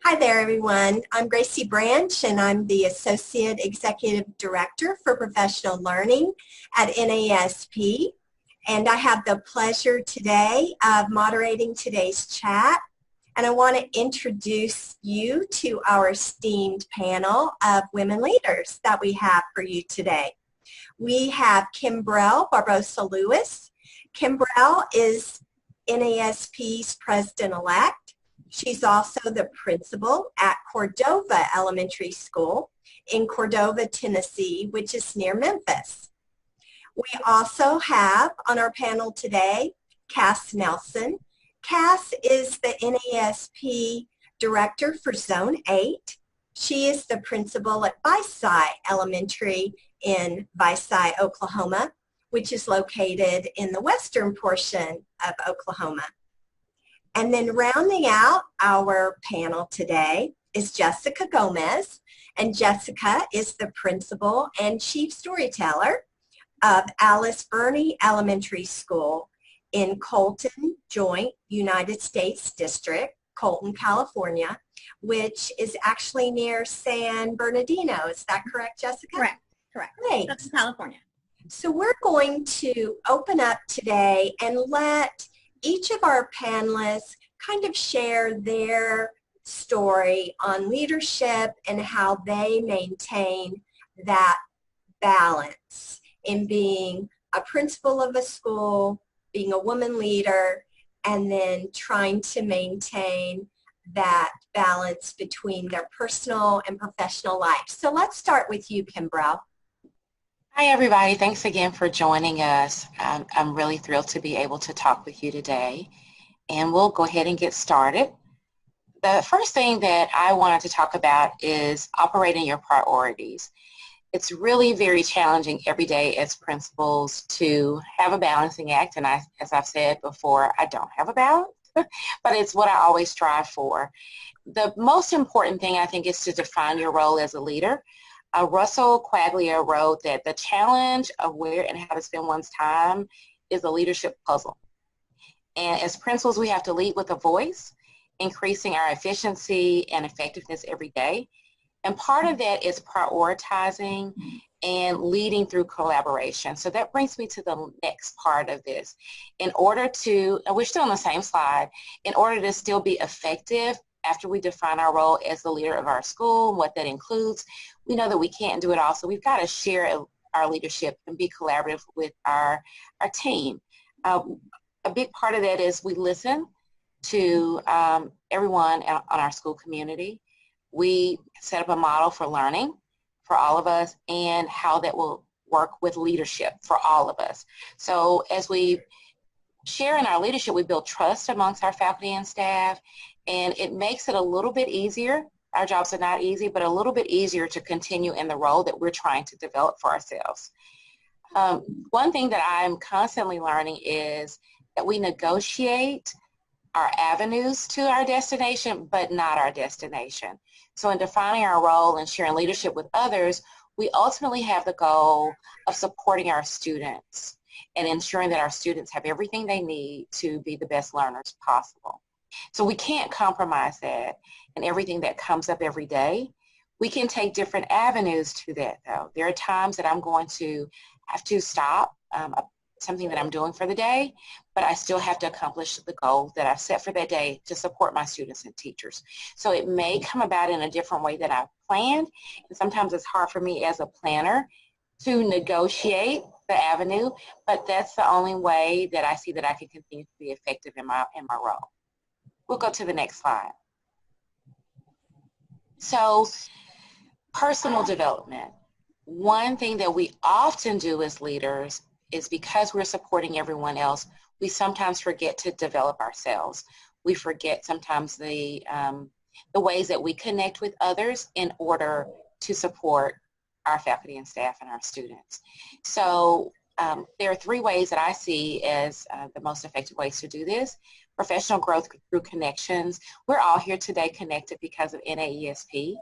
Hi there, everyone. I'm Gracie Branch, and I'm the Associate Executive Director for Professional Learning at NASP. And I have the pleasure today of moderating today's chat. And I want to introduce you to our esteemed panel of women leaders that we have for you today. We have Kimbrell Barbosa-Lewis. Kimbrell is NASP's President-elect. She's also the principal at Cordova Elementary School in Cordova, Tennessee, which is near Memphis. We also have on our panel today Cass Nelson. Cass is the NASP Director for Zone 8. She is the principal at Vicey Elementary in Vicey, Oklahoma, which is located in the western portion of Oklahoma. And then rounding out our panel today is Jessica Gomez. And Jessica is the principal and chief storyteller of Alice Burney Elementary School in Colton Joint United States District, Colton, California, which is actually near San Bernardino. Is that correct, Jessica? Correct. Great. That's in California. So we're going to open up today and let each of our panelists kind of share their story on leadership and how they maintain that balance in being a principal of a school, being a woman leader, and then trying to maintain that balance between their personal and professional life. So let's start with you, Kimbrell. Hi, everybody. Thanks again for joining us. I'm really thrilled to be able to talk with you today, and we'll go ahead and get started. The first thing that I wanted to talk about is operating your priorities. It's really very challenging every day as principals to have a balancing act, and as I've said before, I don't have a balance, but it's what I always strive for. The most important thing, I think, is to define your role as a leader. Russell Quaglia wrote that the challenge of where and how to spend one's time is a leadership puzzle. And as principals, we have to lead with a voice, increasing our efficiency and effectiveness every day. And part of that is prioritizing and leading through collaboration. So that brings me to the next part of this. In order to, and we're still on the same slide, in order to still be effective after we define our role as the leader of our school and what that includes, we know that we can't do it all. So we've got to share our leadership and be collaborative with our team. A big part of that is we listen to everyone on our school community. We set up a model for learning for all of us and how that will work with leadership for all of us. So as we share in our leadership, we build trust amongst our faculty and staff, and it makes it a little bit easier. Our jobs are not easy, but a little bit easier to continue in the role that we're trying to develop for ourselves. One thing that I'm constantly learning is that we negotiate our avenues to our destination, but not our destination. So in defining our role and sharing leadership with others, we ultimately have the goal of supporting our students and ensuring that our students have everything they need to be the best learners possible. So we can't compromise that and everything that comes up every day. We can take different avenues to that, though. There are times that I'm going to have to stop something that I'm doing for the day, but I still have to accomplish the goal that I've set for that day to support my students and teachers. So it may come about in a different way than I've planned, and sometimes it's hard for me as a planner to negotiate the avenue, but that's the only way that I see that I can continue to be effective in my role. We'll go to the next slide. So, personal development. One thing that we often do as leaders is because we're supporting everyone else, we sometimes forget to develop ourselves. We forget sometimes the ways that we connect with others in order to support our faculty and staff and our students. So there are three ways that I see as the most effective ways to do this. Professional growth through connections. We're all here today connected because of NAESP.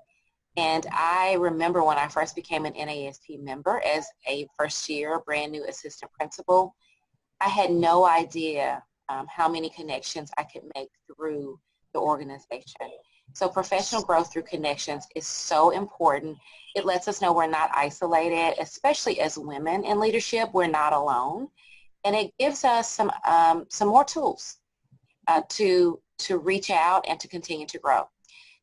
And I remember when I first became an NASP member as a first year brand new assistant principal, I had no idea how many connections I could make through the organization. So professional growth through connections is so important. It lets us know we're not isolated, especially as women in leadership. We're not alone. And it gives us some more tools to reach out and to continue to grow.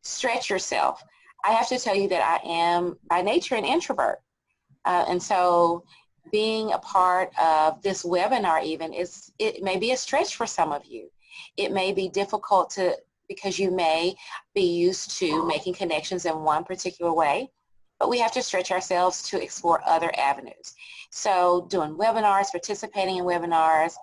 Stretch yourself. I have to tell you that I am by nature an introvert. And so being a part of this webinar even it may be a stretch for some of you. It may be difficult because you may be used to making connections in one particular way, but we have to stretch ourselves to explore other avenues. So doing webinars, participating in webinars,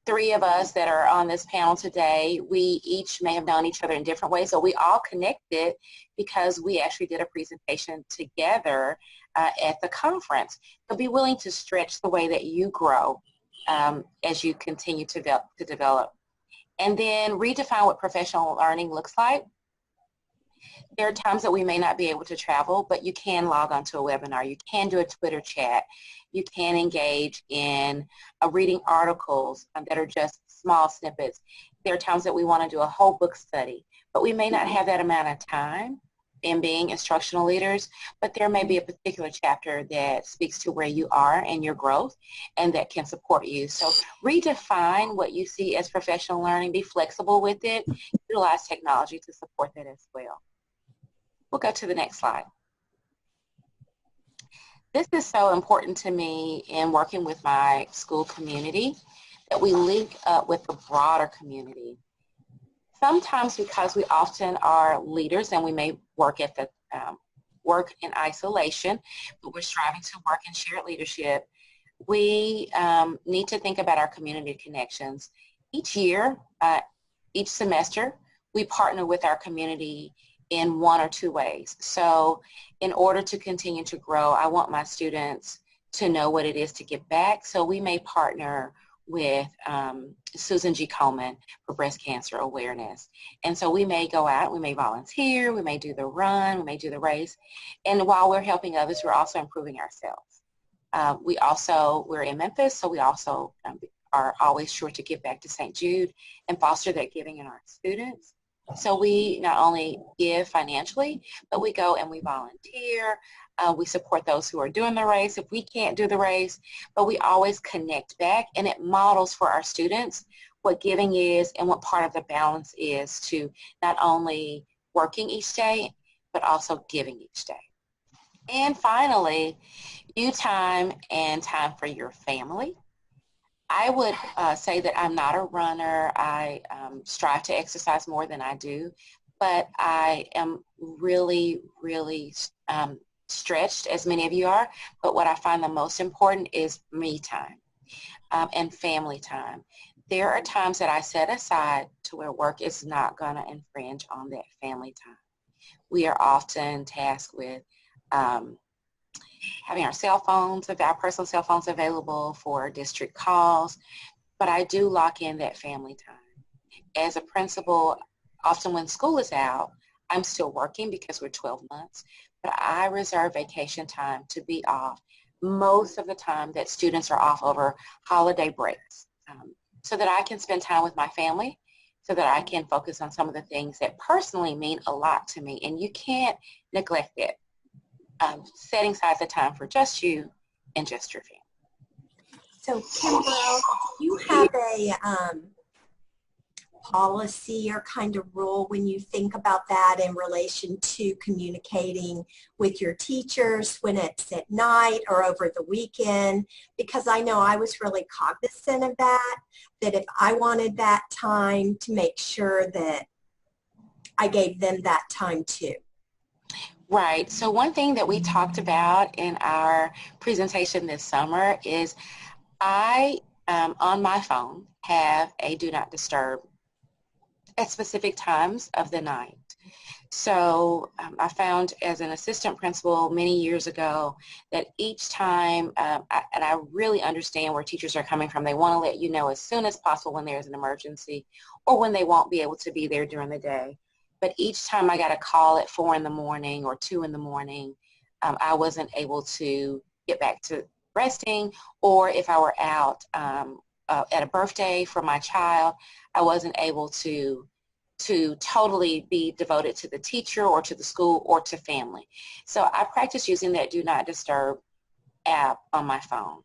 3 of us that are on this panel today, we each may have known each other in different ways, so we all connected because we actually did a presentation together at the conference. So be willing to stretch the way that you grow as you continue to develop. And then redefine what professional learning looks like. There are times that we may not be able to travel, but you can log onto a webinar. You can do a Twitter chat. You can engage in reading articles that are just small snippets. There are times that we want to do a whole book study, but we may not have that amount of time in being instructional leaders, but there may be a particular chapter that speaks to where you are and your growth and that can support you. So redefine what you see as professional learning, be flexible with it, utilize technology to support that as well. We'll go to the next slide. This is so important to me in working with my school community, that we link up with the broader community. Sometimes because we often are leaders and we may work at the work in isolation, but we're striving to work in shared leadership, we need to think about our community connections. Each year, each semester, we partner with our community in 1 or 2 ways. So in order to continue to grow, I want my students to know what it is to give back. So we may partner with Susan G. Komen for breast cancer awareness. And so we may go out, we may volunteer, we may do the run, we may do the race. And while we're helping others, we're also improving ourselves. We're in Memphis, so we also are always sure to give back to St. Jude and foster that giving in our students. So we not only give financially, but we go and we volunteer. We support those who are doing the race if we can't do the race, but we always connect back, and it models for our students what giving is and what part of the balance is to not only working each day, but also giving each day. And finally, you time and time for your family. I would say that I'm not a runner. I strive to exercise more than I do, but I am really, really stretched, as many of you are. But what I find the most important is me time and family time. There are times that I set aside to where work is not going to infringe on that family time. We are often tasked with having our cell phones, our personal cell phones available for district calls, but I do lock in that family time. As a principal, often when school is out, I'm still working because we're 12 months, but I reserve vacation time to be off most of the time that students are off over holiday breaks, so that I can spend time with my family, so that I can focus on some of the things that personally mean a lot to me, and you can't neglect it. Setting aside the time for just you and just your family. So, Kimberly, do you have a policy or kind of rule when you think about that in relation to communicating with your teachers when it's at night or over the weekend? Because I know I was really cognizant of that if I wanted that time, to make sure that I gave them that time too. Right. So one thing that we talked about in our presentation this summer is I, on my phone, have a do not disturb at specific times of the night. So I found as an assistant principal many years ago that each time, and I really understand where teachers are coming from, they want to let you know as soon as possible when there's an emergency or when they won't be able to be there during the day. But each time I got a call at 4 in the morning or 2 in the morning, I wasn't able to get back to resting, or if I were out at a birthday for my child, I wasn't able to to totally be devoted to the teacher or to the school or to family. So I practice using that Do Not Disturb app on my phone.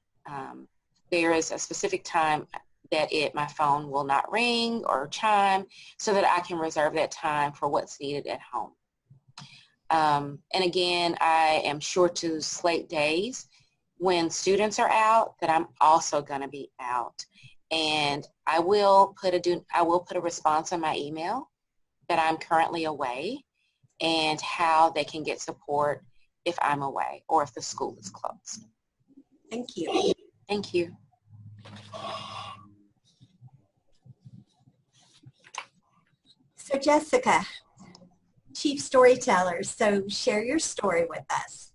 There is a specific time that my phone will not ring or chime so that I can reserve that time for what's needed at home. And again, I am sure to slate days when students are out that I'm also going to be out. And I will put a response on my email that I'm currently away and how they can get support if I'm away or if the school is closed. Thank you. Thank you. So Jessica, Chief Storyteller, so share your story with us.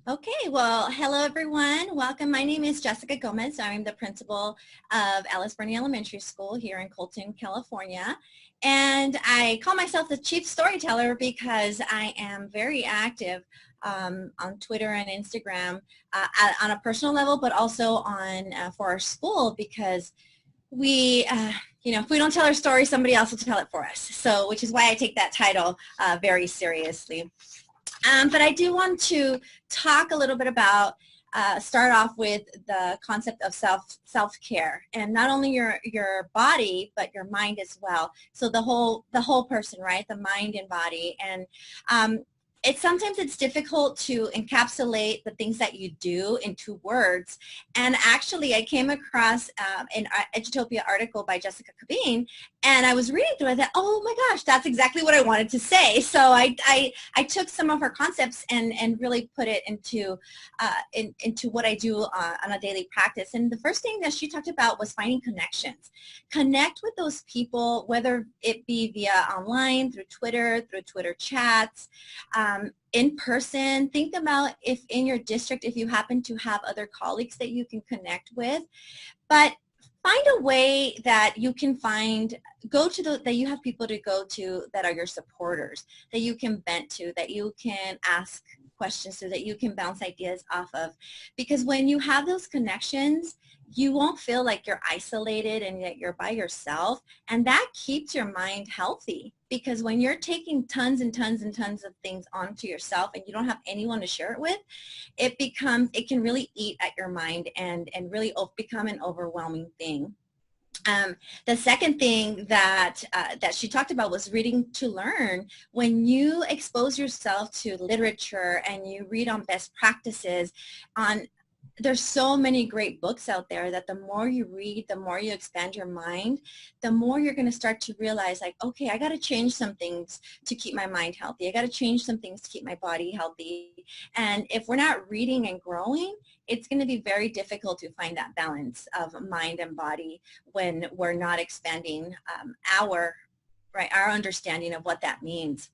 Okay, well, hello everyone. Welcome. My name is Jessica Gomez. I'm the principal of Alice Burney Elementary School here in Colton, California. And I call myself the Chief Storyteller because I am very active on Twitter and Instagram on a personal level, but also on for our school, because we, if we don't tell our story, somebody else will tell it for us. So, which is why I take that title very seriously. But I do want to talk a little bit about, start off with the concept of self-care, and not only your body, but your mind as well. So the whole person, right? The mind and body. And sometimes it's difficult to encapsulate the things that you do into words. And actually, I came across an Edutopia article by Jessica Cabine, and I was reading through it. I thought, oh my gosh, that's exactly what I wanted to say. So I took some of her concepts and really put it into what I do on a daily practice. And the first thing that she talked about was finding connections. Connect with those people, whether it be via online, through Twitter chats, in person. Think about if in your district, if you happen to have other colleagues that you can connect with. But find a way that you can that you have people to go to that are your supporters, that you can vent to, that you can ask questions to, that you can bounce ideas off of. Because when you have those connections, you won't feel like you're isolated and that you're by yourself, and that keeps your mind healthy. Because when you're taking tons and tons and tons of things onto yourself and you don't have anyone to share it with, it can really eat at your mind and really become an overwhelming thing. The second thing that she talked about was reading to learn. When you expose yourself to literature and you read on best practices, there's so many great books out there that the more you read, the more you expand your mind, the more you're going to start to realize, like, okay, I got to change some things to keep my mind healthy. I got to change some things to keep my body healthy. And if we're not reading and growing, it's going to be very difficult to find that balance of mind and body when we're not expanding our understanding of what that means.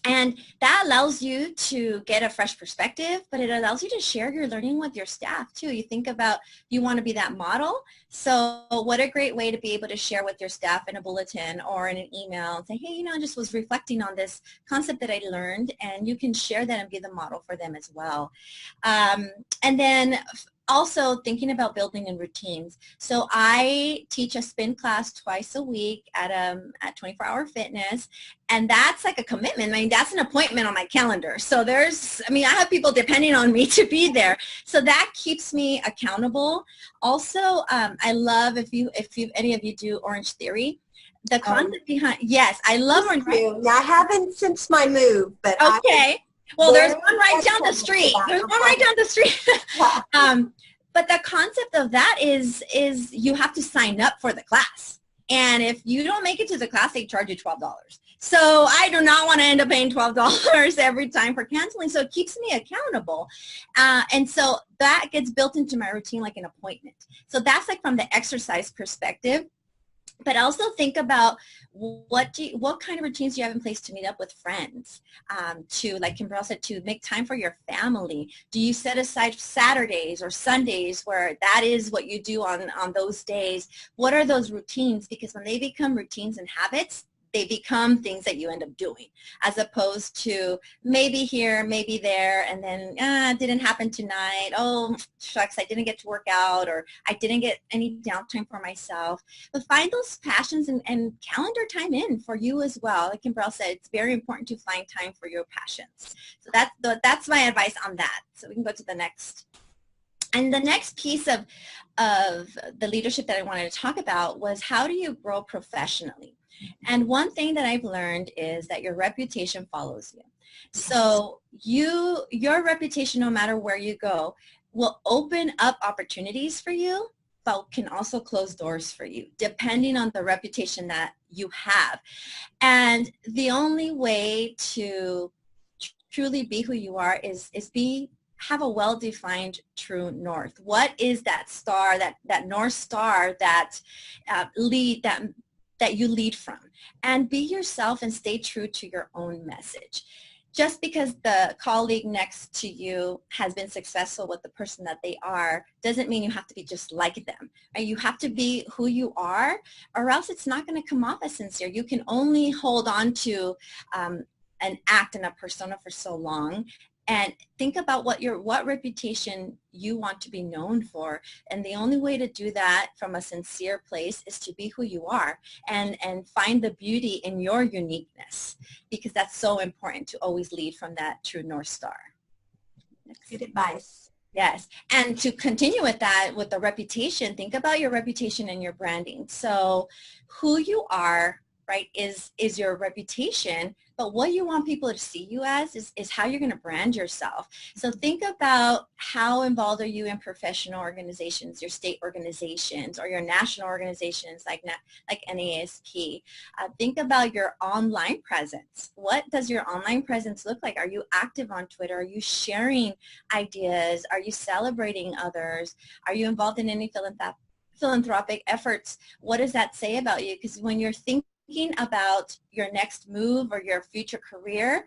And that allows you to get a fresh perspective, but it allows you to share your learning with your staff too. You think about, you want to be that model. So what a great way to be able to share with your staff in a bulletin or in an email and say, hey, I just was reflecting on this concept that I learned, and you can share that and be the model for them as well. And then also thinking about building in routines. So I teach a spin class twice a week at 24 Hour Fitness, and that's like a commitment. I mean, that's an appointment on my calendar. So I have people depending on me to be there. So that keeps me accountable. Also, I love if any of you do Orange Theory. The concept behind, yes, I love Orange Theory. Now, I haven't since my move, but okay. Well, there's one right down the street. There's one right down the street. But the concept of that is you have to sign up for the class. And if you don't make it to the class, they charge you $12. So I do not want to end up paying $12 every time for canceling. So it keeps me accountable. And so that gets built into my routine like an appointment. So that's like from the exercise perspective. But also think about what kind of routines do you have in place to meet up with friends, to, like Kimberly said, to make time for your family. Do you set aside Saturdays or Sundays where that is what you do on those days? What are those routines? Because when they become routines and habits, they become things that you end up doing, as opposed to maybe here, maybe there, and then it didn't happen tonight. Oh, shucks, I didn't get to work out, or I didn't get any downtime for myself. But find those passions and calendar time in for you as well. Like Kimbrell said, it's very important to find time for your passions. So that's my advice on that. So we can go to the next. And the next piece of the leadership that I wanted to talk about was, how do you grow professionally? And one thing that I've learned is that your reputation follows you. So your reputation, no matter where you go, will open up opportunities for you, but can also close doors for you, depending on the reputation that you have. And the only way to truly be who you are is have a well-defined true north. What is that star, that North Star that that you lead from? And be yourself and stay true to your own message. Just because the colleague next to you has been successful with the person that they are doesn't mean you have to be just like them. Right? You have to be who you are, or else it's not going to come off as sincere. You can only hold on to an act and a persona for so long. And think about what reputation you want to be known for. And the only way to do that from a sincere place is to be who you are and find the beauty in your uniqueness, because that's so important to always lead from that true North Star. Good advice. Yes. And to continue with that, with the reputation, think about your reputation and your branding. So who you are, right, is your reputation, but what you want people to see you as is how you're going to brand yourself. So think about, how involved are you in professional organizations, your state organizations, or your national organizations like NASP. Think about your online presence. What does your online presence look like? Are you active on Twitter? Are you sharing ideas? Are you celebrating others? Are you involved in any philanthropic efforts? What does that say about you? Because when you're thinking about your next move or your future career,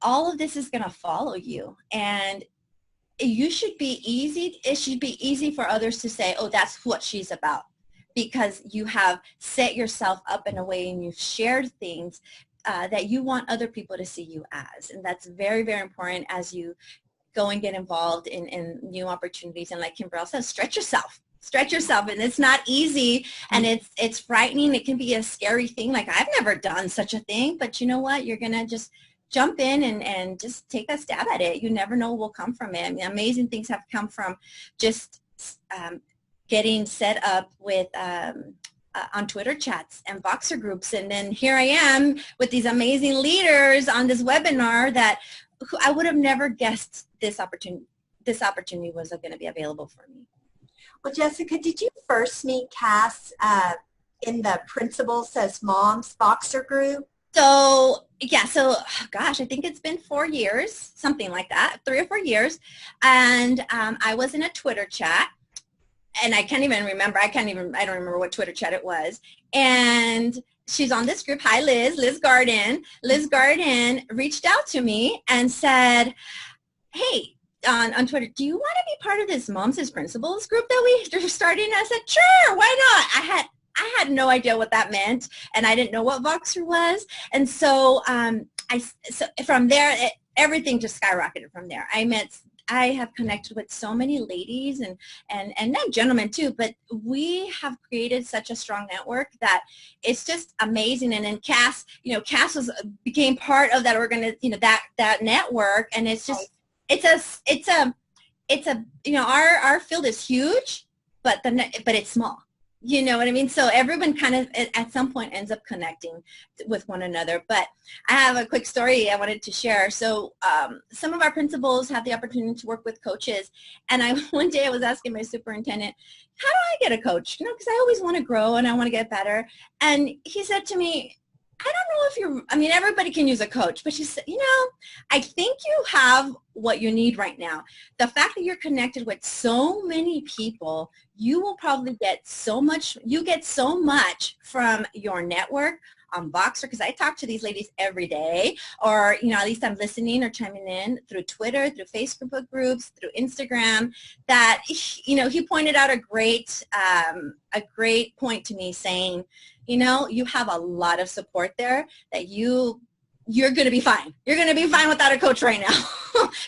all of this is going to follow you, and it should be easy for others to say, oh, that's what she's about, because you have set yourself up in a way and you've shared things that you want other people to see you as. And that's very, very important as you go and get involved in new opportunities. And like Kimbrell says, stretch yourself, and it's not easy, and it's frightening. It can be a scary thing. Like, I've never done such a thing, but you know what? You're going to just jump in and just take a stab at it. You never know what will come from it. I mean, amazing things have come from just getting set up with on Twitter chats and Voxer groups, and then here I am with these amazing leaders on this webinar that I would have never guessed this opportunity was going to be available for me. Well, Jessica, did you first meet Cass in the Principals as Moms Voxer group? So, yeah, gosh, I think it's been 4 years, something like that, 3 or 4 years. And I was in a Twitter chat, and I don't remember what Twitter chat it was. And she's on this group. Hi, Liz Garden. Liz Garden reached out to me and said, hey, on Twitter, do you want to be part of this Moms as Principals group that we're starting? I said, sure, why not? I had no idea what that meant, and I didn't know what Voxer was. And so so from there, everything just skyrocketed from there. I have connected with so many ladies and not gentlemen too, but we have created such a strong network that it's just amazing. And then Cass became part of that that network, and it's just our field is huge, but it's small. You know what I mean? So everyone kind of at some point ends up connecting with one another. But I have a quick story I wanted to share. So some of our principals have the opportunity to work with coaches. And one day I was asking my superintendent, how do I get a coach? Because I always want to grow and I want to get better. And he said to me, I don't know if everybody can use a coach, but she said, I think you have what you need right now. The fact that you're connected with so many people, you will probably get so much from your network on Voxer, because I talk to these ladies every day, or, you know, at least I'm listening or chiming in through Twitter, through Facebook groups, through Instagram, that, you know, he pointed out a great point to me saying, you know, you have a lot of support there that you're going to be fine. You're going to be fine without a coach right now.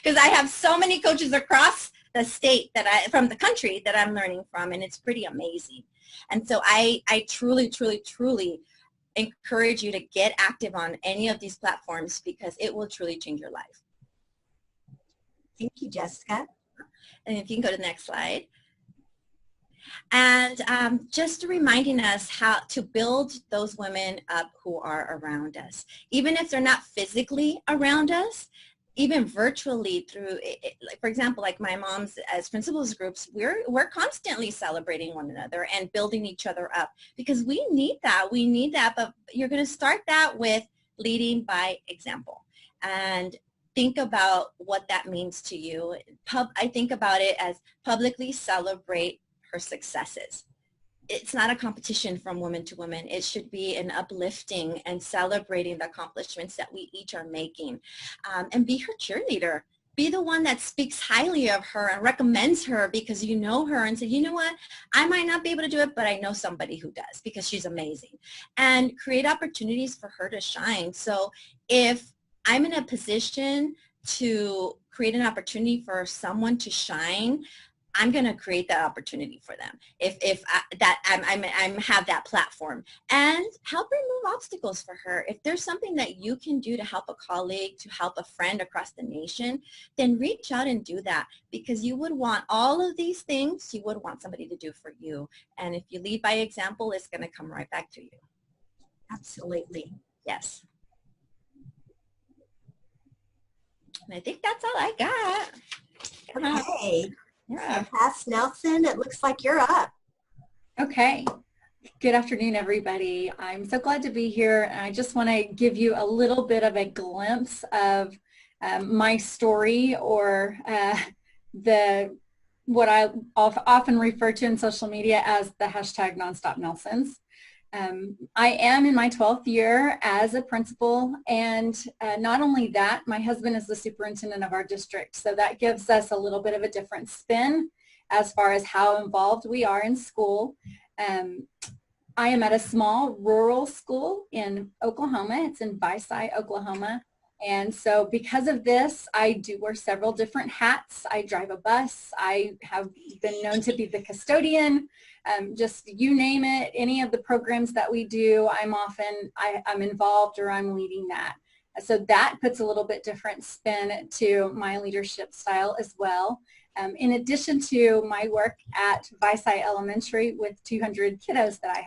Because I have so many coaches across the state from the country that I'm learning from, and it's pretty amazing. And so I truly, truly, truly encourage you to get active on any of these platforms, because it will truly change your life. Thank you, Jessica. And if you can go to the next slide. And just reminding us how to build those women up who are around us. Even if they're not physically around us, even virtually through, like, for example, like my mom's as principals groups, we're constantly celebrating one another and building each other up, because we need that. We need that, but you're going to start that with leading by example. And think about what that means to you. I think about it as publicly celebrate her successes. It's not a competition from woman to woman. It should be an uplifting and celebrating the accomplishments that we each are making. And be her cheerleader. Be the one that speaks highly of her and recommends her because you know her, and say, you know what, I might not be able to do it, but I know somebody who does because she's amazing. And create opportunities for her to shine. So if I'm in a position to create an opportunity for someone to shine, I'm going to create that opportunity for them. If I have that platform, and help remove obstacles for her. If there's something that you can do to help a colleague, to help a friend across the nation, then reach out and do that, because you would want all of these things. You would want somebody to do for you. And if you lead by example, it's going to come right back to you. Absolutely. Yes. And I think that's all I got. Okay. Yeah. So Cass Nelson, it looks like you're up. Okay. Good afternoon, everybody. I'm so glad to be here. And I just want to give you a little bit of a glimpse of my story, or what I often refer to in social media as the hashtag Nonstop Nelsons. I am in my 12th year as a principal, and not only that, my husband is the superintendent of our district, so that gives us a little bit of a different spin as far as how involved we are in school. I am at a small rural school in Oklahoma. It's in Visay, Oklahoma. And so because of this, I do wear several different hats. I drive a bus. I have been known to be the custodian. Just you name it, any of the programs that we do, I'm involved, or I'm leading that. So that puts a little bit different spin to my leadership style as well. In addition to my work at Visay Elementary with 200 kiddos that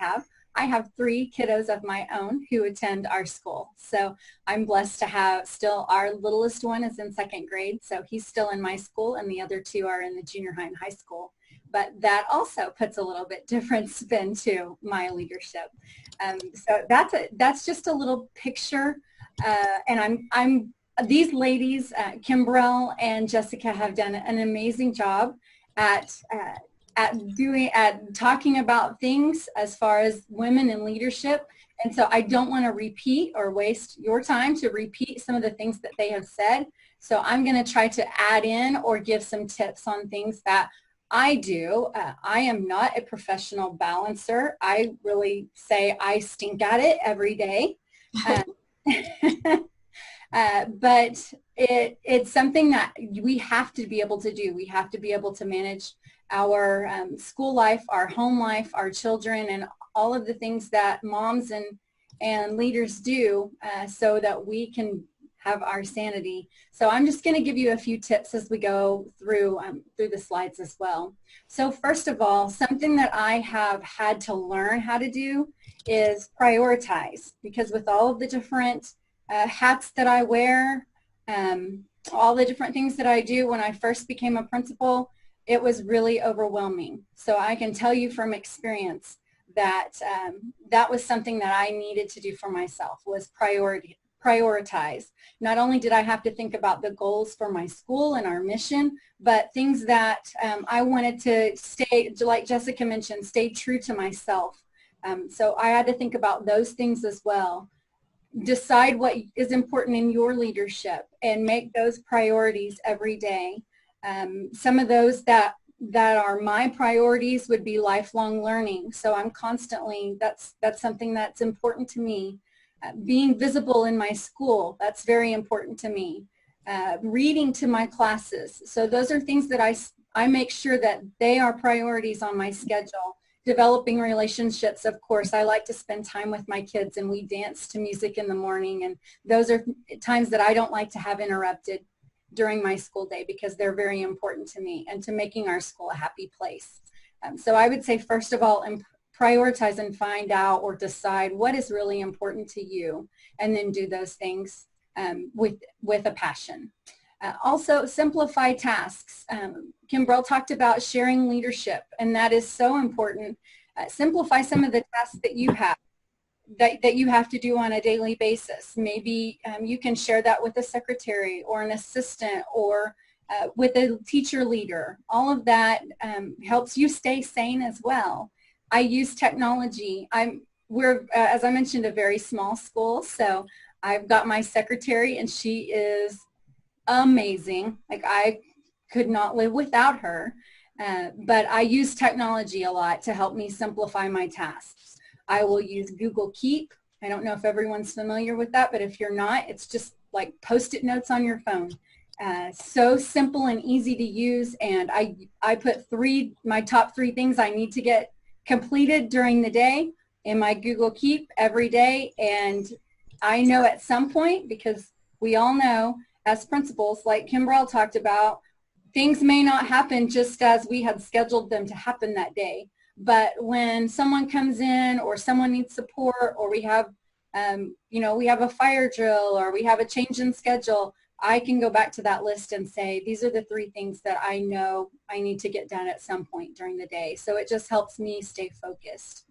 I have 3 kiddos of my own who attend our school. So I'm blessed to have still, our littlest one is in 2nd grade, so he's still in my school, and the other 2 are in the junior high and high school. But that also puts a little bit different spin to my leadership. So that's just a little picture. And these ladies, Kimbrell and Jessica, have done an amazing job at talking about things as far as women in leadership. And so I don't want to repeat or waste your time to repeat some of the things that they have said. So I'm going to try to add in or give some tips on things that I do. I am not a professional balancer. I really say I stink at it every day. But it's something that we have to be able to do. We have to be able to manage our school life, our home life, our children, and all of the things that moms and leaders do so that we can have our sanity. So I'm just going to give you a few tips as we go through the slides as well. So first of all, something that I have had to learn how to do is prioritize, because with all of the different hats that I wear, all the different things that I do, when I first became a principal, it was really overwhelming. So I can tell you from experience that that was something that I needed to do for myself, was prioritize. Not only did I have to think about the goals for my school and our mission, but things that I wanted to stay, like Jessica mentioned, stay true to myself, So I had to think about those things as well. Decide what is important in your leadership and make those priorities every day. Some of those that are my priorities would be lifelong learning. So I'm constantly, that's something that's important to me. Being visible in my school, that's very important to me. Reading to my classes. So those are things that I make sure that they are priorities on my schedule. Developing relationships, of course. I like to spend time with my kids, and we dance to music in the morning, and those are times that I don't like to have interrupted during my school day because they're very important to me and to making our school a happy place. So I would say, first of all, prioritize and find out or decide what is really important to you, and then do those things with a passion. Also, simplify tasks. Kimbrell talked about sharing leadership, and that is so important. Simplify some of the tasks that you have that you have to do on a daily basis. Maybe you can share that with a secretary or an assistant or with a teacher leader. All of that helps you stay sane as well. I use technology. We're, as I mentioned, a very small school, so I've got my secretary, and she is amazing. Like, I could not live without her, but I use technology a lot to help me simplify my tasks. I will use Google Keep. I don't know if everyone's familiar with that, but if you're not, it's just like Post-it notes on your phone. So simple and easy to use, and I put my top 3 things I need to get completed during the day in my Google Keep every day, and I know at some point, because we all know as principals, like Kimbrell talked about, things may not happen just as we had scheduled them to happen that day. But when someone comes in, or someone needs support, or we have, we have a fire drill, or we have a change in schedule, I can go back to that list and say, these are the 3 things that I know I need to get done at some point during the day. So it just helps me stay focused.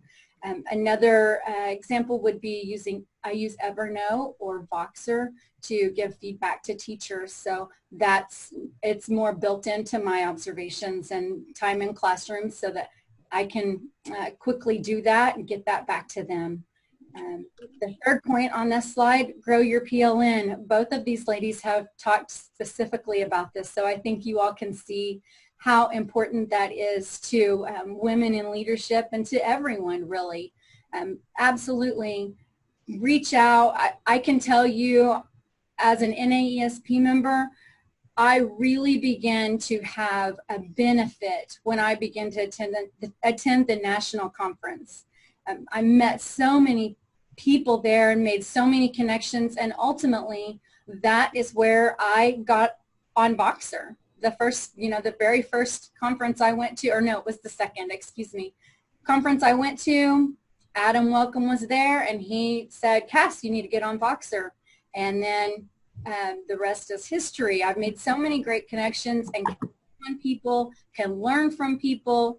Another example would be I use Evernote or Voxer to give feedback to teachers. So it's more built into my observations and time in classrooms, so that I can quickly do that and get that back to them. The third point on this slide, grow your PLN. Both of these ladies have talked specifically about this, so I think you all can see how important that is to women in leadership and to everyone, really. Absolutely reach out. I can tell you, as an NAESP member, I really began to have a benefit when I began to attend the national conference. I met so many people there and made so many connections, and ultimately that is where I got on Voxer. The very first conference I went to, or no, it was the second, excuse me, conference I went to, Adam Welcome was there, and he said, Cass, you need to get on Voxer. And then the rest is history. I've made so many great connections and can on people, can learn from people,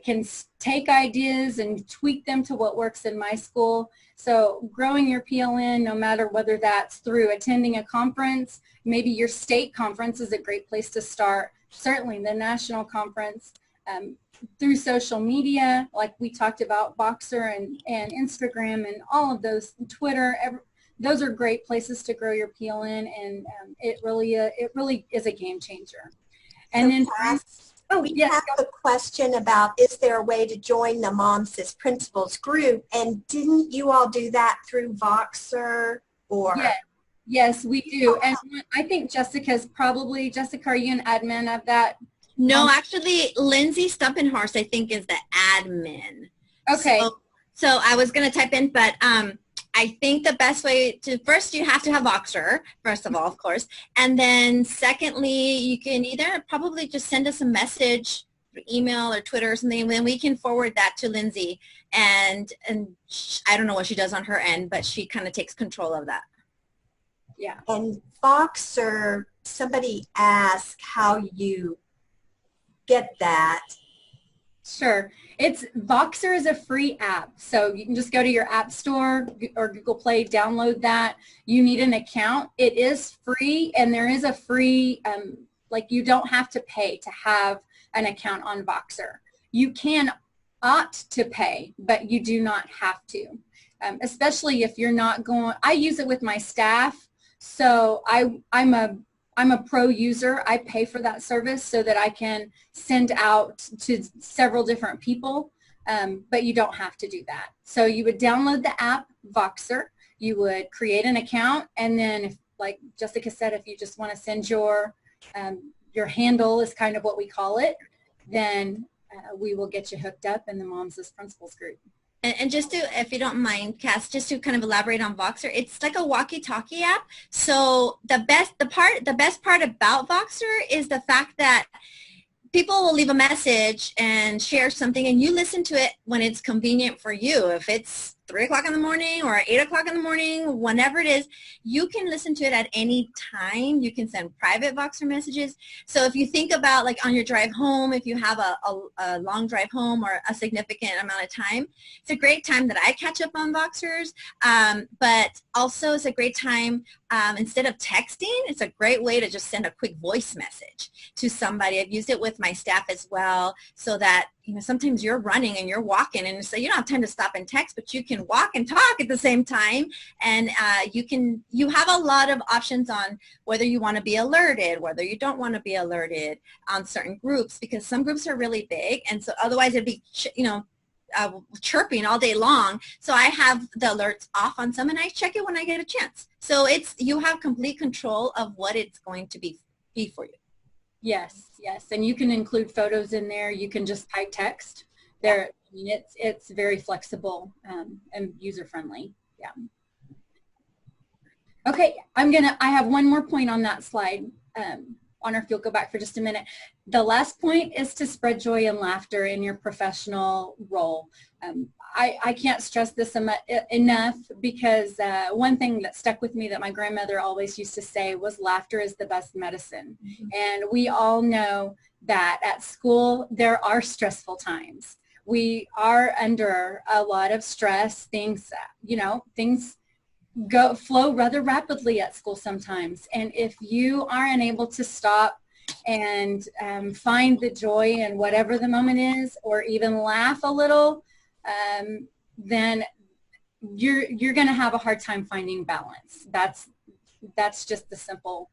can take ideas and tweak them to what works in my school. So growing your PLN, no matter whether that's through attending a conference, maybe your state conference is a great place to start, certainly the national conference, through social media, like we talked about, Voxer and Instagram and all of those, Twitter, those are great places to grow your PLN, and it really is a game changer. And then we have a question about, is there a way to join the Moms as Principals group? And didn't you all do that through Voxer? Or yes, we do. And I think Jessica, are you an admin of that? No, actually, Lindsay Stumpenhorst, I think, is the admin. Okay. So I was going to type in, but I think the best way to, first you have to have Voxer, first of all, of course. And then secondly, you can either probably just send us a message through email or Twitter or something, and then we can forward that to Lindsay. And I don't know what she does on her end, but she kind of takes control of that. Yeah. And Voxer, somebody asked how you get that. Sure. Voxer is a free app, so you can just go to your app store or Google Play, download that. You need an account. It is free, and there is a free, you don't have to pay to have an account on Voxer. You can ought to pay, but you do not have to. Especially if you're not going, I use it with my staff, so I'm a pro user. I pay for that service so that I can send out to several different people, but you don't have to do that. So you would download the app Voxer, you would create an account, and then if, like Jessica said, if you just want to send your handle is kind of what we call it, then we will get you hooked up in the Moms as Principals group. And just to, if you don't mind, Cass, just to kind of elaborate on Voxer, it's like a walkie-talkie app. So the best part about Voxer is the fact that people will leave a message and share something, and you listen to it when it's convenient for you. If it's 3 o'clock in the morning or 8 o'clock in the morning, whenever it is, you can listen to it at any time. You can send private Voxer messages. So if you think about, like, on your drive home, if you have a long drive home or a significant amount of time, it's a great time that I catch up on Voxers. But also it's a great time, instead of texting, it's a great way to just send a quick voice message to somebody. I've used it with my staff as well, so that, you know, sometimes you're running and you're walking, and so you don't have time to stop and text, but you can walk and talk at the same time. And you have a lot of options on whether you want to be alerted, whether you don't want to be alerted on certain groups, because some groups are really big, and so otherwise it'd be, you know, chirping all day long. So I have the alerts off on some, and I check it when I get a chance. So you have complete control of what it's going to be for you. Yes, yes, and you can include photos in there. You can just type text. There, I mean, it's very flexible and user friendly. Yeah. Okay, I have one more point on that slide. Honor, if you'll go back for just a minute. The last point is to spread joy and laughter in your professional role. I can't stress this enough, because one thing that stuck with me that my grandmother always used to say was laughter is the best medicine. Mm-hmm. And we all know that at school there are stressful times. We are under a lot of stress. Things flow rather rapidly at school sometimes. And if you aren't able to stop and find the joy in whatever the moment is, or even laugh a little, then you're going to have a hard time finding balance. That's just the simple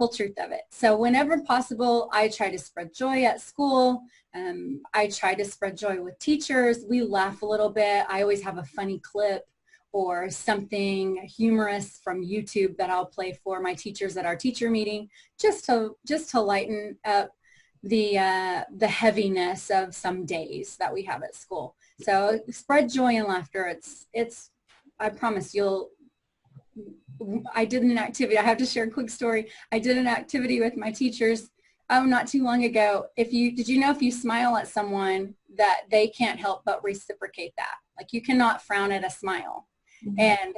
truth of it. So whenever possible, I try to spread joy at school. I try to spread joy with teachers. We laugh a little bit. I always have a funny clip or something humorous from YouTube that I'll play for my teachers at our teacher meeting, just to lighten up the heaviness of some days that we have at school. So spread joy and laughter. I promise I did an activity. I have to share a quick story. I did an activity with my teachers not too long ago. Did you know if you smile at someone that they can't help but reciprocate that? Like, you cannot frown at a smile. Mm-hmm. And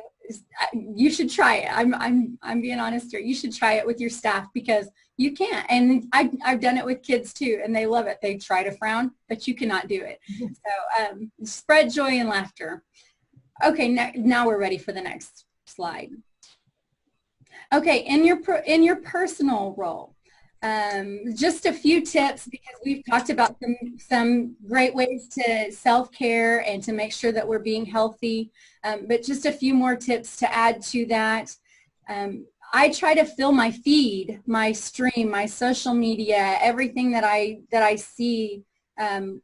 you should try it. I'm being honest here. You should try it with your staff, because you can't. And I've done it with kids too, and they love it. They try to frown, but you cannot do it. Mm-hmm. So spread joy and laughter. Okay, now we're ready for the next slide. Okay, in your personal role, just a few tips, because we've talked about some great ways to self-care and to make sure that we're being healthy, but just a few more tips to add to that. I try to fill my feed, my stream, my social media, everything that I see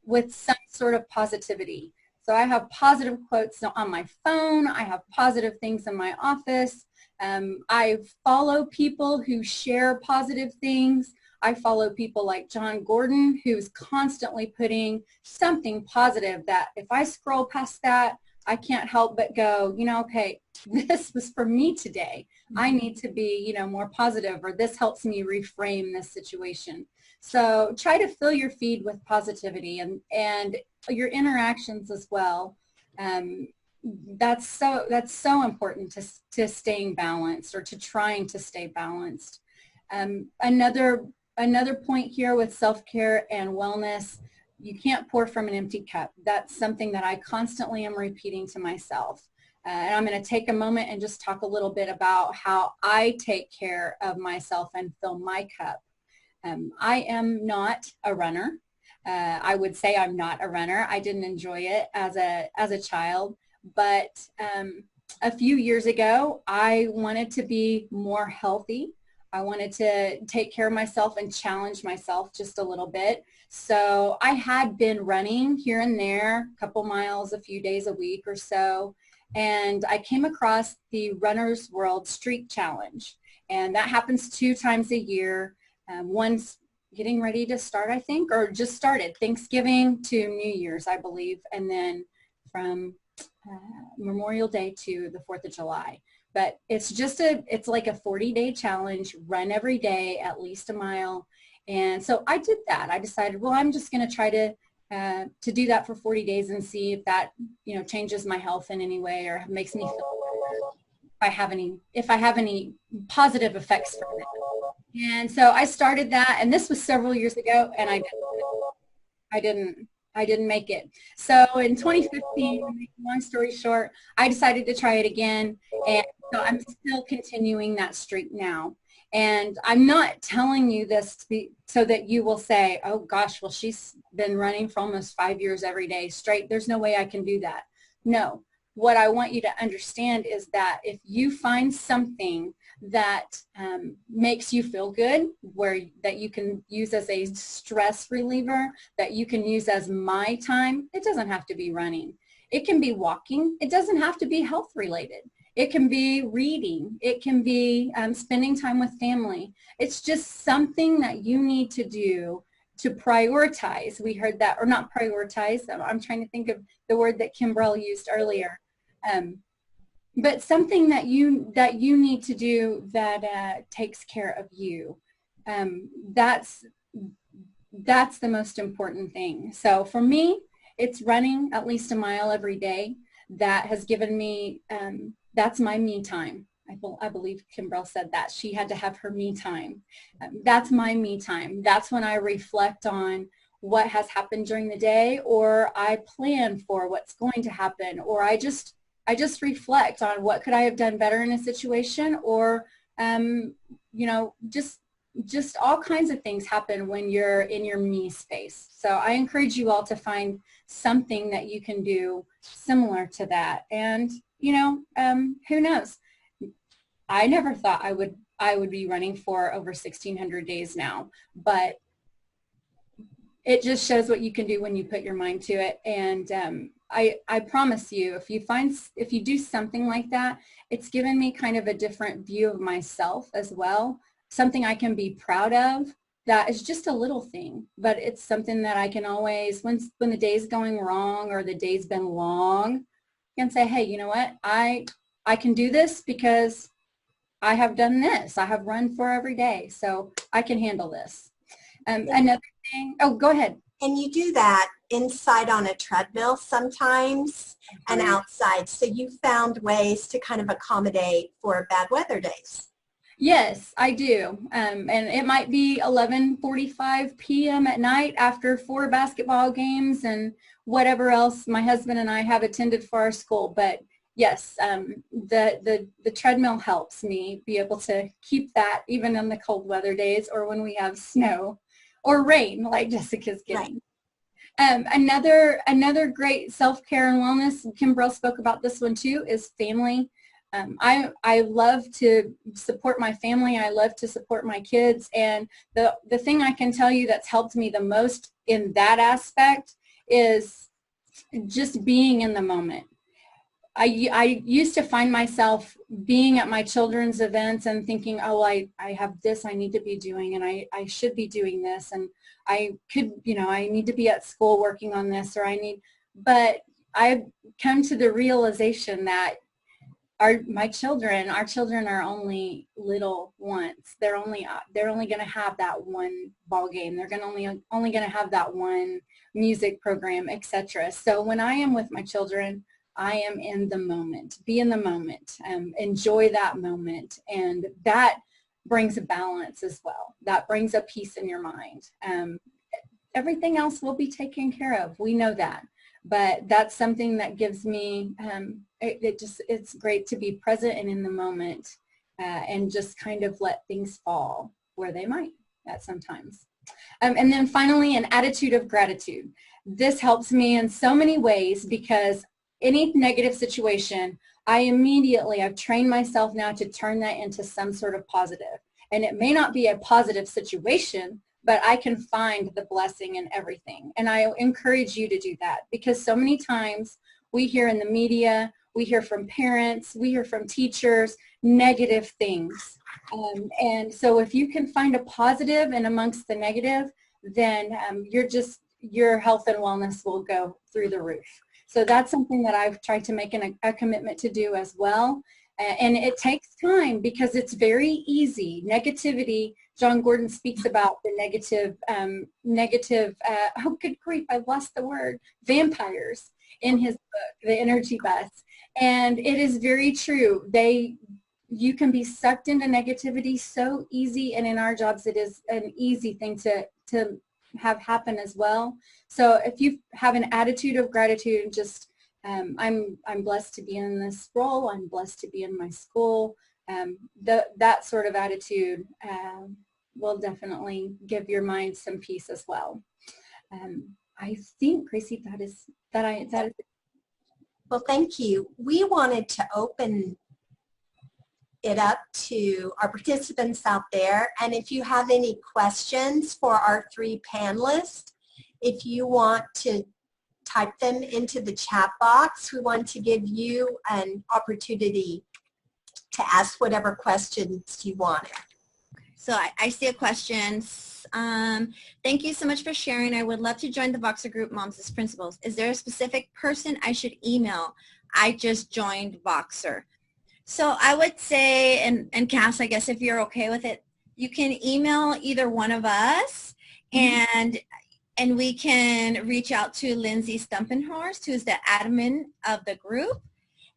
with some sort of positivity. So I have positive quotes on my phone. I have positive things in my office. I follow people who share positive things. I follow people like John Gordon, who's constantly putting something positive that if I scroll past that, I can't help but go, okay, this was for me today. I need to be, more positive, or this helps me reframe this situation. So try to fill your feed with positivity and your interactions as well. That's so important to staying balanced, or to trying to stay balanced. Another point here with self-care and wellness, you can't pour from an empty cup. That's something that I constantly am repeating to myself. And I'm going to take a moment and just talk a little bit about how I take care of myself and fill my cup. I am not a runner. I would say I'm not a runner. I didn't enjoy it as a child, but a few years ago, I wanted to be more healthy. I wanted to take care of myself and challenge myself just a little bit. So I had been running here and there, a couple miles, a few days a week or so, and I came across the Runner's World Streak Challenge, and that happens 2 times a year. One's getting ready to start, I think, or just started, Thanksgiving to New Year's, I believe, and then from Memorial Day to the 4th of July. But it's just it's like a 40-day challenge, run every day, at least a mile. And so I did that. I decided, well, I'm just going to try to do that for 40 days and see if that, changes my health in any way or makes me feel better, if I have any positive effects from it. And so I started that, and this was several years ago, and I didn't make it. So in 2015, long story short, I decided to try it again, and so I'm still continuing that streak now. And I'm not telling you this so that you will say, oh gosh, well, she's been running for almost 5 years every day straight. There's no way I can do that. No. What I want you to understand is that if you find something that makes you feel good, that you can use as a stress reliever, that you can use as my time, it doesn't have to be running. It can be walking. It doesn't have to be health related. It can be reading. It can be spending time with family. It's just something that you need to do to prioritize. We heard that, or not prioritize. I'm trying to think of the word that Kimbrell used earlier. But something that you need to do that takes care of you. That's the most important thing. So for me, it's running at least a mile every day. That has given me, that's my me time. I believe Kimbrell said that. She had to have her me time. That's my me time. That's when I reflect on what has happened during the day, or I plan for what's going to happen, or I just reflect on what could I have done better in a situation, or just all kinds of things happen when you're in your me space. So I encourage you all to find something that you can do similar to that. And who knows? I never thought I would be running for over 1,600 days now, but it just shows what you can do when you put your mind to it. And I promise you, if you do something like that, it's given me kind of a different view of myself as well. Something I can be proud of. That is just a little thing, but it's something that I can always, when the day's going wrong or the day's been long, I can say, hey, you know what? I can do this because I have done this. I have run for every day, so I can handle this. Another thing, oh, go ahead. And you do that inside on a treadmill sometimes and outside. So you found ways to kind of accommodate for bad weather days. Yes, I do. And it might be 11:45 p.m. at night after 4 basketball games and whatever else my husband and I have attended for our school. But yes, the treadmill helps me be able to keep that even in the cold weather days or when we have snow or rain like Jessica's getting. Right. Another great self-care and wellness, Kimbrell spoke about this one too, is family. I love to support my family. I love to support my kids. And the thing I can tell you that's helped me the most in that aspect is just being in the moment. I used to find myself being at my children's events and thinking, oh, I have this I need to be doing, and I should be doing this, and I could, I need to be at school working on this, but I've come to the realization that our children are only little once. They're only going to have that one ball game. They're only going to have that one music program, etc. So when I am with my children, I am in the moment. Be in the moment. Enjoy that moment, and that brings a balance as well. That brings a peace in your mind. Everything else will be taken care of. We know that. But that's something that gives me, it's great to be present and in the moment and just kind of let things fall where they might at sometimes. And then finally, an attitude of gratitude. This helps me in so many ways because any negative situation, I've trained myself now to turn that into some sort of positive. And it may not be a positive situation, but I can find the blessing in everything. And I encourage you to do that because so many times we hear in the media, we hear from parents, we hear from teachers, negative things. And so if you can find a positive and amongst the negative, then your health and wellness will go through the roof. So that's something that I've tried to make a commitment to do as well. And it takes time because it's very easy. Negativity, John Gordon speaks about the oh good grief, I lost the word, vampires in his book, The Energy Bus. And it is very true. You can be sucked into negativity so easy, and in our jobs it is an easy thing to have happen as well. So if you have an attitude of gratitude, just I'm blessed to be in this role. I'm blessed to be in my school. That sort of attitude will definitely give your mind some peace as well. I think, Gracie, that is. Well, thank you. We wanted to open it up to our participants out there, and if you have any questions for our three panelists, if you want to type them into the chat box, we want to give you an opportunity to ask whatever questions you want. So I see a question. Thank you so much for sharing. I would love to join the Voxer group Moms as Principals. Is there a specific person I should email? I just joined Voxer. So I would say, and Cass, I guess if you're okay with it, you can email either one of us, and we can reach out to Lindsay Stumpenhorst, who's the admin of the group,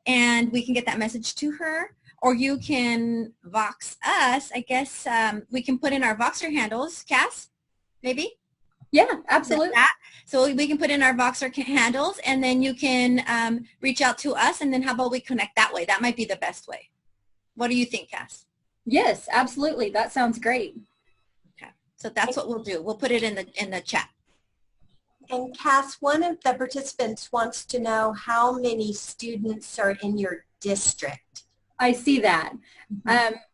and we can get that message to her. Or you can Vox us. I guess we can put in our Voxer handles, Cass, maybe? Yeah, absolutely. So we can put in our Voxer handles, and then you can reach out to us, and then how about we connect that way? That might be the best way. What do you think, Cass? Yes, absolutely. That sounds great. Okay, so that's what we'll do. We'll put it in the chat. And Cass, one of the participants wants to know how many students are in your district. I see that.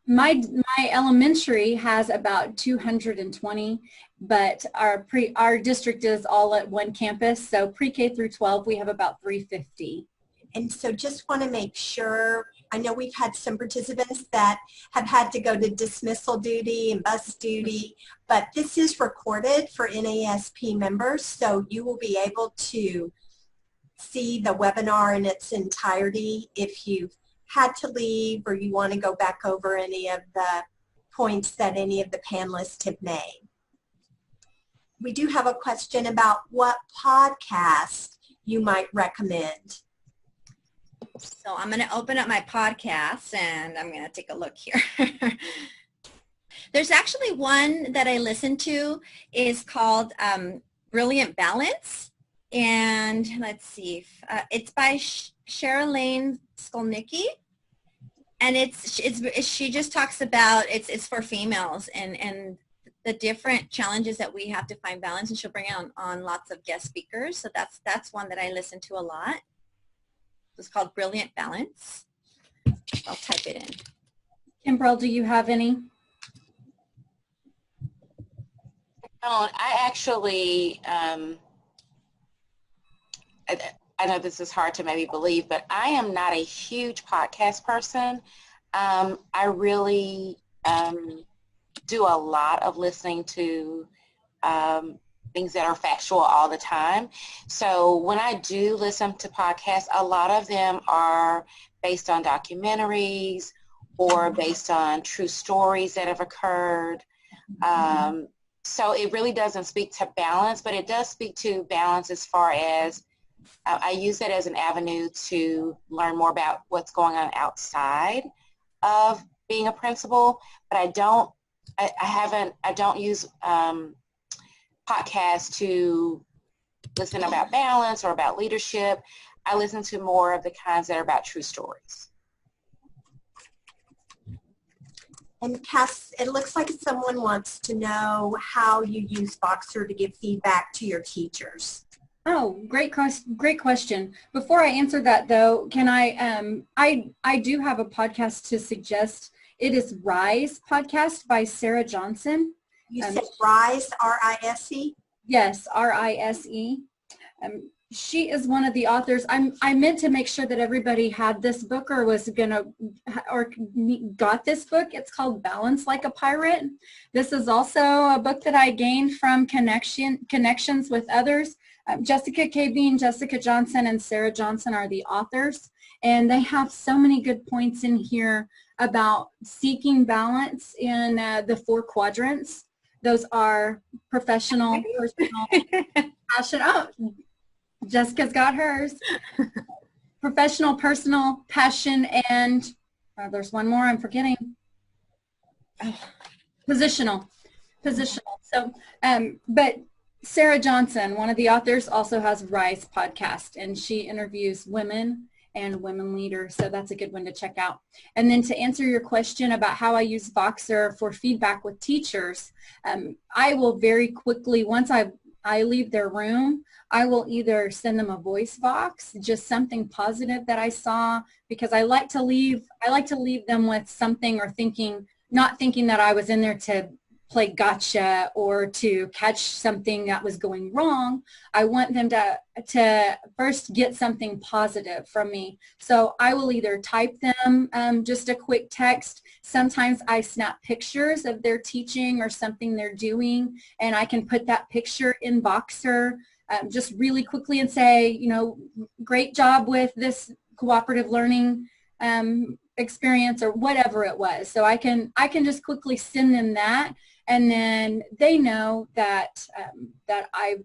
My elementary has about 220, but our district is all at one campus. So pre-K through 12, we have about 350. And so just want to make sure, I know we've had some participants that have had to go to dismissal duty and bus duty, but this is recorded for NASP members, so you will be able to see the webinar in its entirety if you've had to leave or you want to go back over any of the points that any of the panelists have made. We do have a question about what podcast you might recommend. So I'm going to open up my podcast and I'm going to take a look here. There's actually one that I listen to is called Brilliant Balance. And let's see, it's by Sherilyn Skolnicki, and she just talks about it's for females and the different challenges that we have to find balance, and she'll bring on lots of guest speakers. So that's one that I listen to a lot. It's called Brilliant Balance. I'll type it in. Kimbrel, do you have any? I actually I know this is hard to maybe believe, but I am not a huge podcast person. I really do a lot of listening to things that are factual all the time. So when I do listen to podcasts, a lot of them are based on documentaries or based on true stories that have occurred. So it really doesn't speak to balance, but it does speak to balance as far as I use it as an avenue to learn more about what's going on outside of being a principal, but I don't use podcasts to listen about balance or about leadership. I listen to more of the kinds that are about true stories. And Cass, it looks like someone wants to know how you use Voxer to give feedback to your teachers. Oh, great question. Before I answer that, though, can I do have a podcast to suggest. It is Rise podcast by Sarah Johnson. You said Rise, R-I-S-E? Yes, R-I-S-E. She is one of the authors. I meant to make sure that everybody had this book or was gonna or got this book. It's called Balance Like a Pirate. This is also a book that I gained from connections with others. Jessica K. Bean, Jessica Johnson, and Sarah Johnson are the authors, and they have so many good points in here about seeking balance in the 4 quadrants. Those are professional, personal, passion. Oh, Jessica's got hers. Professional, personal, passion, and there's one more I'm forgetting. Oh, positional. So, but Sarah Johnson, one of the authors, also has Rise podcast, and she interviews women and women leaders, so that's a good one to check out. And then to answer your question about how I use Voxer for feedback with teachers, I will very quickly, once I leave their room, I will either send them a voice box, just something positive that I saw, because I like to leave them with something, or not thinking that I was in there to play gotcha or to catch something that was going wrong. I want them to first get something positive from me. So I will either type them just a quick text. Sometimes I snap pictures of their teaching or something they're doing, and I can put that picture in Voxer just really quickly and say, great job with this cooperative learning experience, or whatever it was. So I can just quickly send them that, and then they know that that I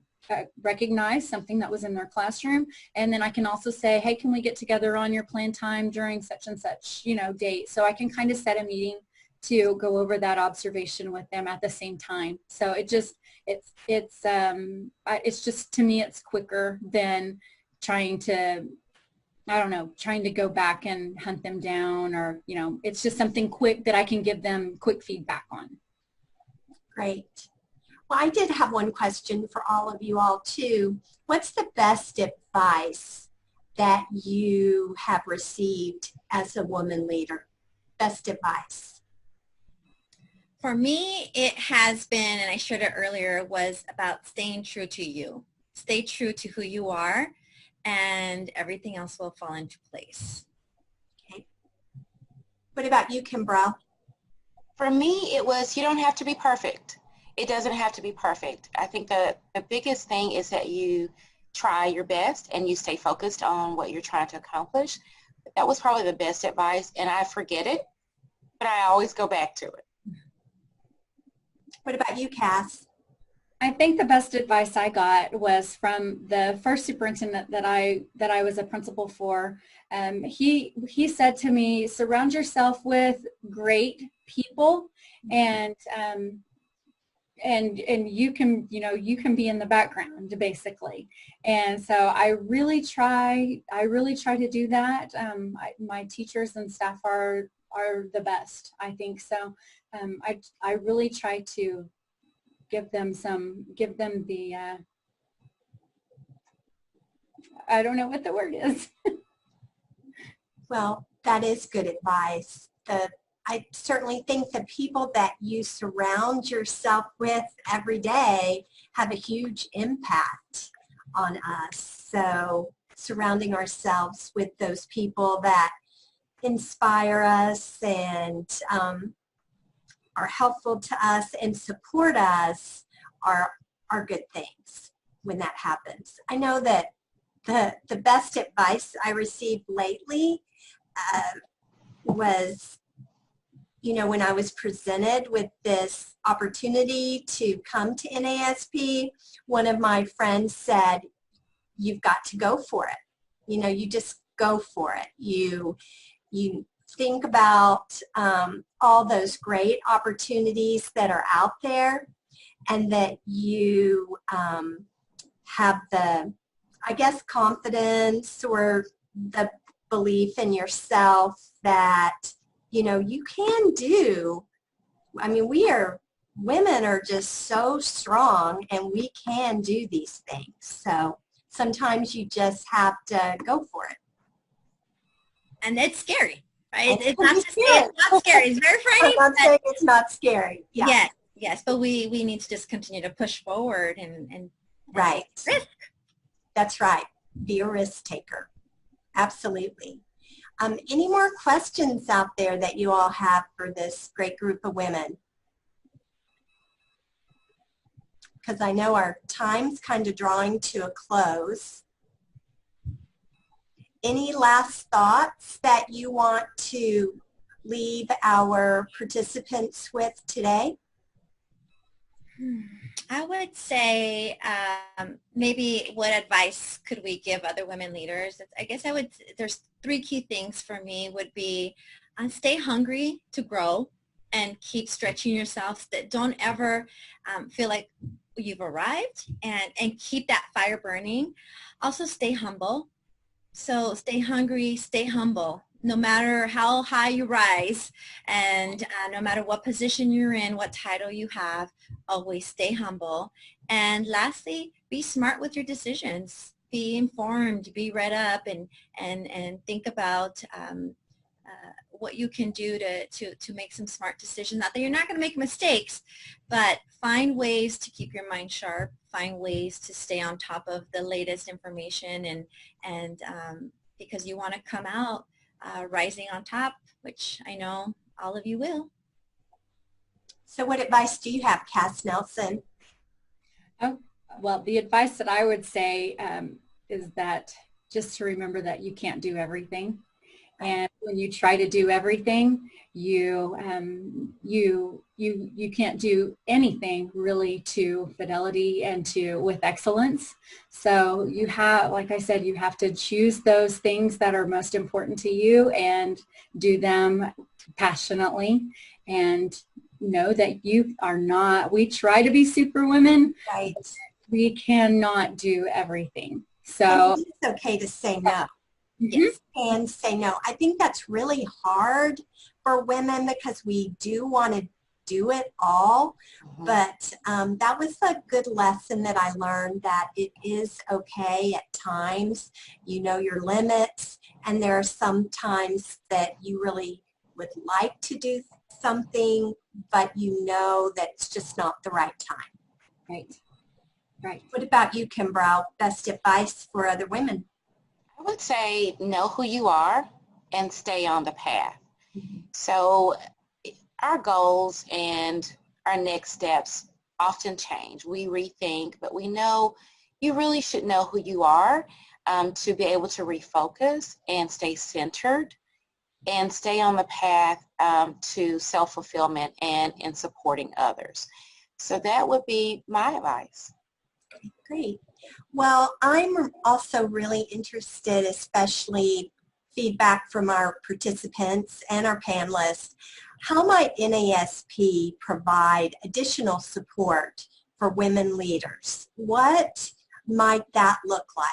recognize something that was in their classroom. And then I can also say, hey, can we get together on your planned time during such and such date? So I can kind of set a meeting to go over that observation with them at the same time. So it's just, to me, it's quicker than trying to go back and hunt them down, or, it's just something quick that I can give them quick feedback on. Great. Well, I did have one question for all of you all too. What's the best advice that you have received as a woman leader? Best advice. For me, it has been, and I shared it earlier, was about staying true to you. Stay true to who you are, and everything else will fall into place. Okay. What about you, Kimbra? For me, it was, you don't have to be perfect. It doesn't have to be perfect. I think the biggest thing is that you try your best and you stay focused on what you're trying to accomplish. That was probably the best advice, and I forget it, but I always go back to it. What about you, Cass? I think the best advice I got was from the first superintendent that I was a principal for. He said to me, surround yourself with great people, and you can be in the background, basically. And so I really try to do that. My teachers and staff are the best, I think. So I really try to give them the I don't know what the word is. Well, that is good advice. I certainly think the people that you surround yourself with every day have a huge impact on us. So surrounding ourselves with those people that inspire us and are helpful to us and support us are good things when that happens. I know that the best advice I received lately was, when I was presented with this opportunity to come to NASP, one of my friends said, you've got to go for it. You just go for it. You think about all those great opportunities that are out there, and that you have the, confidence or the belief in yourself that, you can do I mean, women are just so strong, and we can do these things. So sometimes you just have to go for it. And it's scary, right? And It's not to say it's not scary. It's very frightening. I'm not saying it's not scary. Yeah. Yes, yes, but we need to just continue to push forward and right. risk. That's right. Be a risk taker. Absolutely. Any more questions out there that you all have for this great group of women? Because I know our time's kind of drawing to a close. Any last thoughts that you want to leave our participants with today? I would say maybe what advice could we give other women leaders? I guess there's 3 key things for me would be stay hungry to grow and keep stretching yourself. Don't ever feel like you've arrived, and keep that fire burning. Also stay humble. So stay hungry, stay humble. No matter how high you rise, and no matter what position you're in, what title you have, always stay humble. And lastly, be smart with your decisions. Be informed, be read up, and think about what you can do to make some smart decisions. Not that you're not going to make mistakes, but find ways to keep your mind sharp, find ways to stay on top of the latest information, and because you want to come out rising on top, which I know all of you will. So what advice do you have, Cass Nelson? Oh, well, the advice that I would say is that just to remember that you can't do everything. And when you try to do everything, you can't do anything really to fidelity and with excellence. So you have, like I said, you have to choose those things that are most important to you and do them passionately, and know that you are not, we try to be super women. Right. We cannot do everything. So it's okay to say no. Yes. And say no. I think that's really hard for women because we do want to do it all. But that was a good lesson that I learned, that it is okay at times. You know your limits, and there are some times that you really would like to do something, but you know that it's just not the right time. Right. Right. What about you, Kimbrough? Best advice for other women? I would say know who you are and stay on the path. So our goals and our next steps often change. We rethink, but we know you really should know who you are to be able to refocus and stay centered and stay on the path to self-fulfillment and in supporting others. So that would be my advice. Great. Well, I'm also really interested, especially feedback from our participants and our panelists. How might NASP provide additional support for women leaders? What might that look like?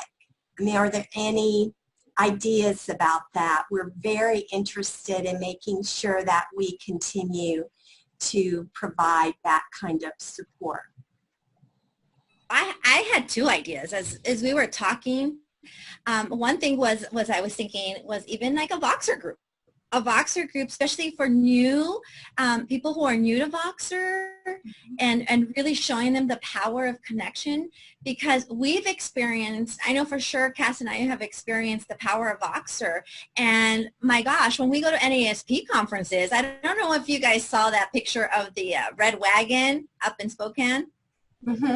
I mean, are there any ideas about that? We're very interested in making sure that we continue to provide that kind of support. I had 2 ideas as we were talking. One thing was I was thinking was even like a Voxer group, especially for new people who are new to Voxer, and really showing them the power of connection, because we've experienced, I know for sure Cass and I have experienced the power of Voxer, and my gosh, when we go to NASP conferences, I don't know if you guys saw that picture of the red wagon up in Spokane.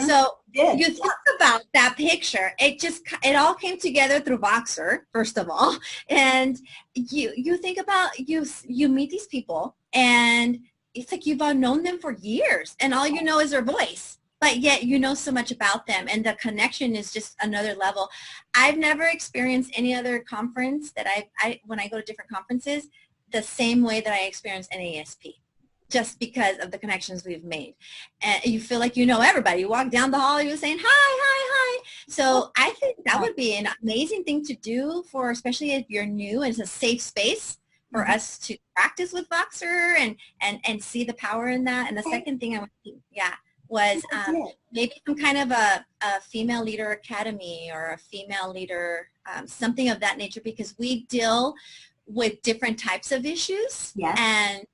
So you think about that picture, it all came together through Voxer, first of all, and you think about, you meet these people, and it's like you've all known them for years, and all you know is their voice, but yet you know so much about them, and the connection is just another level. I've never experienced any other conference that when I go to different conferences, the same way that I experienced NASP. Just because of the connections we've made. And you feel like you know everybody. You walk down the hall, you're saying, hi, hi, hi. So I think that would be an amazing thing to do for, especially if you're new and it's a safe space for us to practice with Voxer and see the power in that. And the second thing I was was maybe some kind of a female leader academy or a female leader, something of that nature, because we deal with different types of issues. Yes. And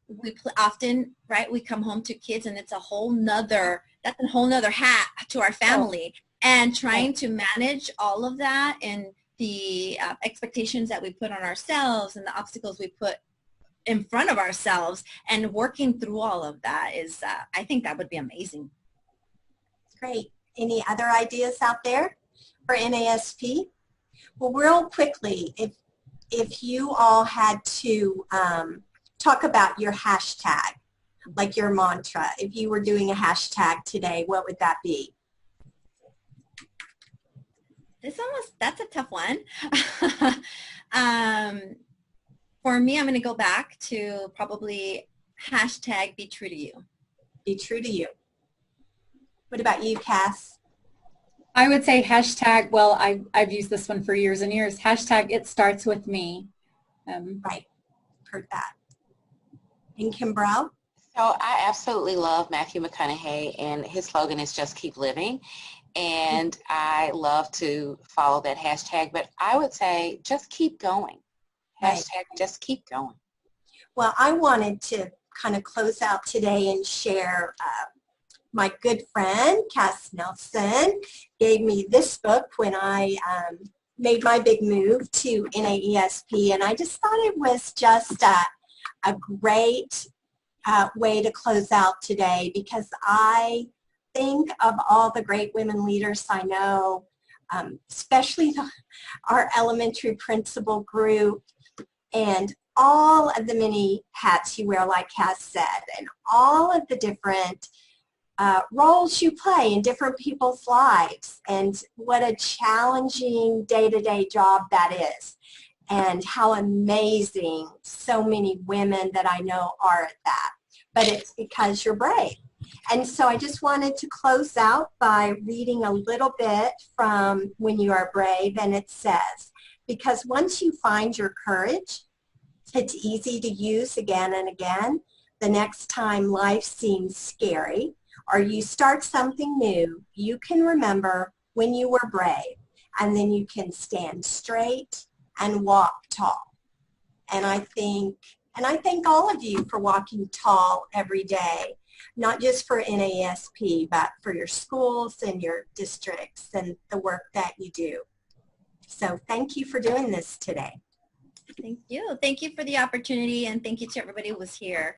we often, right, we come home to kids and it's a whole nother hat to our family. And trying to manage all of that and the expectations that we put on ourselves and the obstacles we put in front of ourselves, and working through all of that is, I think that would be amazing. Great. Any other ideas out there for NASP? Well, real quickly, if you all had to talk about your hashtag, like your mantra, if you were doing a hashtag today, what would that be? That's a tough one. For me, I'm going to go back to probably hashtag be true to you. Be true to you. What about you, Cass? I would say hashtag, well, I've used this one for years and years, hashtag it starts with me. Right. Heard that. And Kimbrough? So I absolutely love Matthew McConaughey, and his slogan is just keep living. And I love to follow that hashtag, but I would say just keep going. Hashtag just keep going. Well, I wanted to kind of close out today and share my good friend, Cass Nelson, gave me this book when I made my big move to NAESP, and I just thought it was just a great way to close out today, because I think of all the great women leaders I know, especially our elementary principal group, and all of the many hats you wear, like Cass said, and all of the different roles you play in different people's lives, and what a challenging day-to-day job that is, and how amazing so many women that I know are at that. But it's because you're brave. And so I just wanted to close out by reading a little bit from When You Are Brave, and it says, because once you find your courage, it's easy to use again and again. The next time life seems scary or you start something new, you can remember when you were brave, and then you can stand straight and walk tall. And I thank all of you for walking tall every day, not just for NASP, but for your schools and your districts and the work that you do. So thank you for doing this today. Thank you. Thank you for the opportunity, and thank you to everybody who was here.